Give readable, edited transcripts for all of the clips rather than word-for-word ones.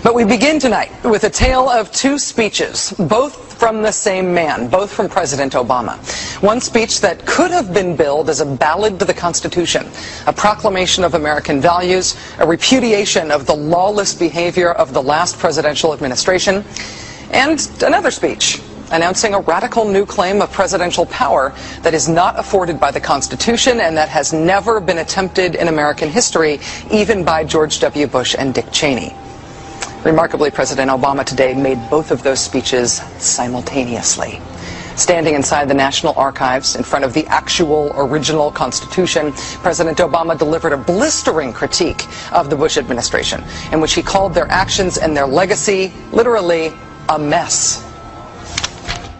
But we begin tonight with a tale of two speeches, both from the same man, both from President Obama. One speech that could have been billed as a ballad to the Constitution, a proclamation of American values, a repudiation of the lawless behavior of the last presidential administration, and another speech announcing a radical new claim of presidential power that is not afforded by the Constitution and that has never been attempted in American history, even by George W. Bush and Dick Cheney. Remarkably, President Obama today made both of those speeches simultaneously. Standing inside the National Archives in front of the actual original Constitution, President Obama delivered a blistering critique of the Bush administration, in which he called their actions and their legacy literally a mess.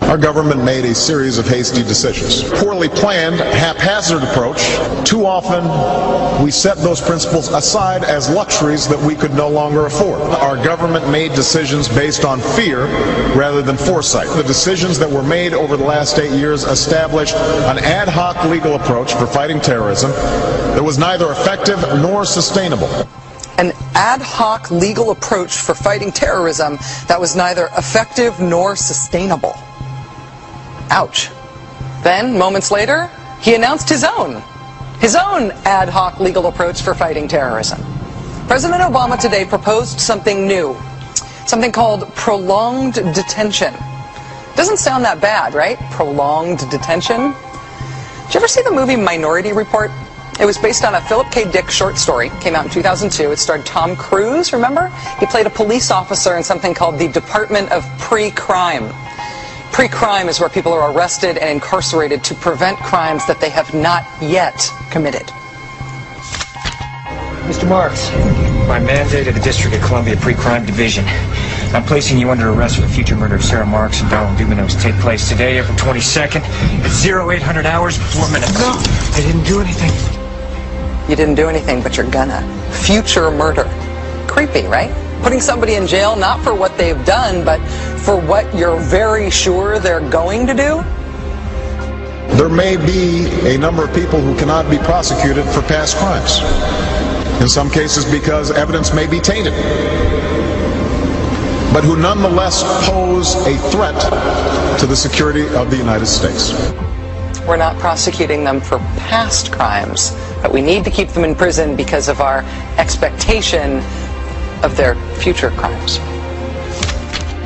Our government made a series of hasty decisions. Poorly planned, haphazard approach. Too often, we set those principles aside as luxuries that we could no longer afford. Our government made decisions based on fear rather than foresight. The decisions that were made over the last 8 years established an ad hoc legal approach for fighting terrorism that was neither effective nor sustainable. An ad hoc legal approach for fighting terrorism that was neither effective nor sustainable. Ouch. Then, moments later, he announced his own ad hoc legal approach for fighting terrorism. President Obama today proposed something new, something called prolonged detention. Doesn't sound that bad, right? Prolonged detention. Did you ever see the movie Minority Report? It was based on a Philip K. Dick short story. Came out in 2002. It starred Tom Cruise, remember? He played a police officer in something called the Department of Pre-Crime. Pre-crime is where people are arrested and incarcerated to prevent crimes that they have not yet committed. Mr. Marks, by mandate of the District of Columbia Pre-Crime Division, I'm placing you under arrest for the future murder of Sarah Marks and Donald Dumanos. Take place today, April 22nd, at 0800 hours, 4 minutes. No, I didn't do anything. You didn't do anything, but you're gonna. Future murder. Creepy, right? Putting somebody in jail not for what they've done, but for what you're very sure they're going to do? There may be a number of people who cannot be prosecuted for past crimes. In some cases because evidence may be tainted, but who nonetheless pose a threat to the security of the United States. We're not prosecuting them for past crimes, but we need to keep them in prison because of our expectation of their future crimes.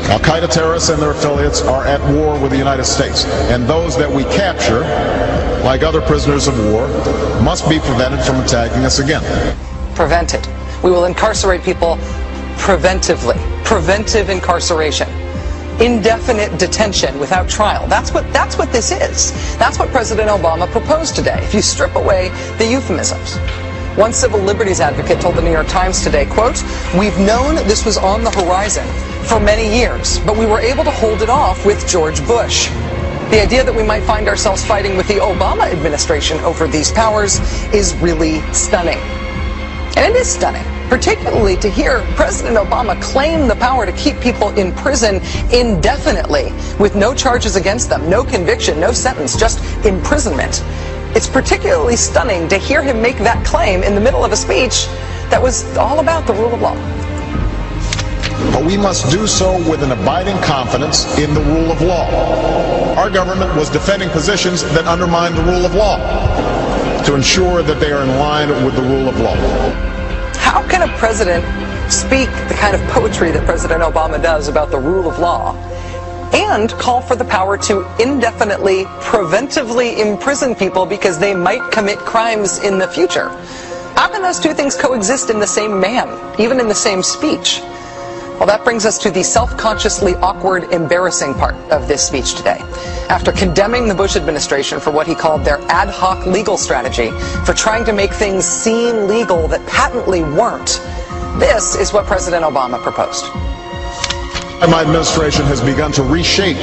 Al-Qaeda terrorists and their affiliates are at war with the United States, and those that we capture, like other prisoners of war, must be prevented from attacking us again. Prevented. We will incarcerate people preventively. Preventive incarceration. Indefinite detention without trial. That's what this is. That's what President Obama proposed today, if you strip away the euphemisms. One civil liberties advocate told the New York Times today, quote, "We've known this was on the horizon for many years, but we were able to hold it off with George Bush. The idea that we might find ourselves fighting with the Obama administration over these powers is really stunning." And it is stunning, particularly to hear President Obama claim the power to keep people in prison indefinitely with no charges against them, no conviction, no sentence, just imprisonment. It's particularly stunning to hear him make that claim in the middle of a speech that was all about the rule of law. But we must do so with an abiding confidence in the rule of law. Our government was defending positions that undermine the rule of law to ensure that they are in line with the rule of law. How can a president speak the kind of poetry that President Obama does about the rule of law and call for the power to indefinitely, preventively imprison people because they might commit crimes in the future? How can those two things coexist in the same man, even in the same speech? Well, that brings us to the self-consciously awkward, embarrassing part of this speech today. After condemning the Bush administration for what he called their ad hoc legal strategy, for trying to make things seem legal that patently weren't, this is what President Obama proposed. My administration has begun to reshape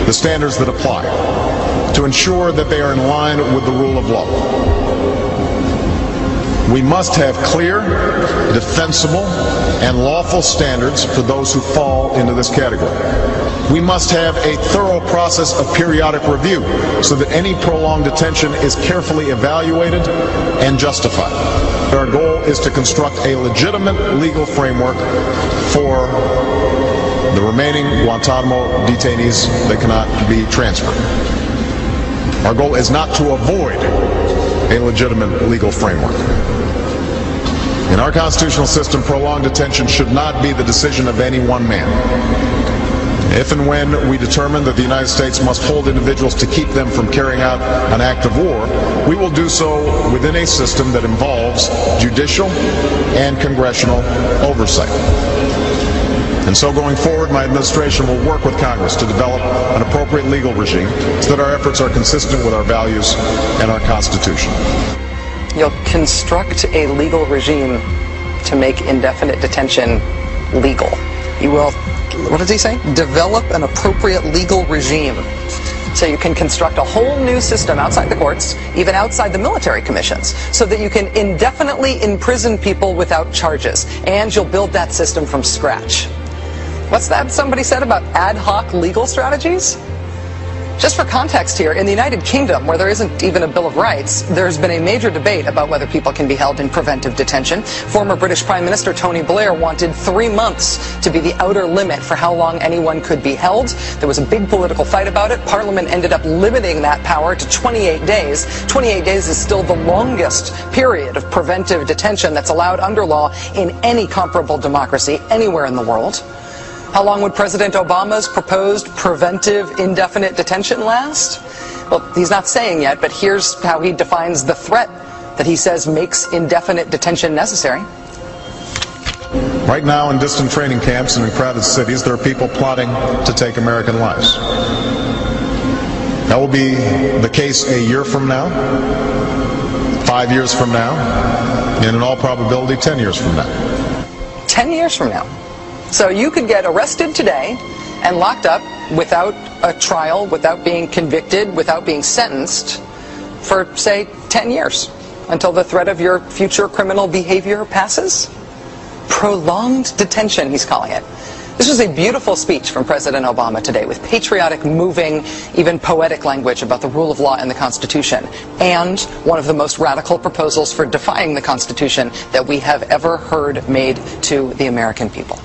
the standards that apply to ensure that they are in line with the rule of law. We must have clear, defensible, and lawful standards for those who fall into this category. We must have a thorough process of periodic review so that any prolonged detention is carefully evaluated and justified. Our goal is to construct a legitimate legal framework for the remaining Guantanamo detainees that cannot be transferred. Our goal is not to avoid a legitimate legal framework. In our constitutional system, prolonged detention should not be the decision of any one man. If and when we determine that the United States must hold individuals to keep them from carrying out an act of war, we will do so within a system that involves judicial and congressional oversight. And so going forward, my administration will work with Congress to develop an appropriate legal regime so that our efforts are consistent with our values and our Constitution. You'll construct a legal regime to make indefinite detention legal. You will, what does he say? Develop an appropriate legal regime. So you can construct a whole new system outside the courts, even outside the military commissions, so that you can indefinitely imprison people without charges. And you'll build that system from scratch. What's that somebody said about ad hoc legal strategies? Just for context here, in the United Kingdom, where there isn't even a Bill of Rights, there's been a major debate about whether people can be held in preventive detention. Former British Prime Minister Tony Blair wanted 3 months to be the outer limit for how long anyone could be held. There was a big political fight about it. Parliament ended up limiting that power to 28 days. 28 days is still the longest period of preventive detention that's allowed under law in any comparable democracy anywhere in the world. How long would President Obama's proposed preventive indefinite detention last? Well, he's not saying yet, but here's how he defines the threat that he says makes indefinite detention necessary. Right now in distant training camps and in crowded cities, there are people plotting to take American lives. That will be the case a year from now, 5 years from now, and in all probability 10 years from now. 10 years from now. So you could get arrested today and locked up without a trial, without being convicted, without being sentenced for, say, 10 years until the threat of your future criminal behavior passes. Prolonged detention, he's calling it. This was a beautiful speech from President Obama today with patriotic, moving, even poetic language about the rule of law and the Constitution, and one of the most radical proposals for defying the Constitution that we have ever heard made to the American people.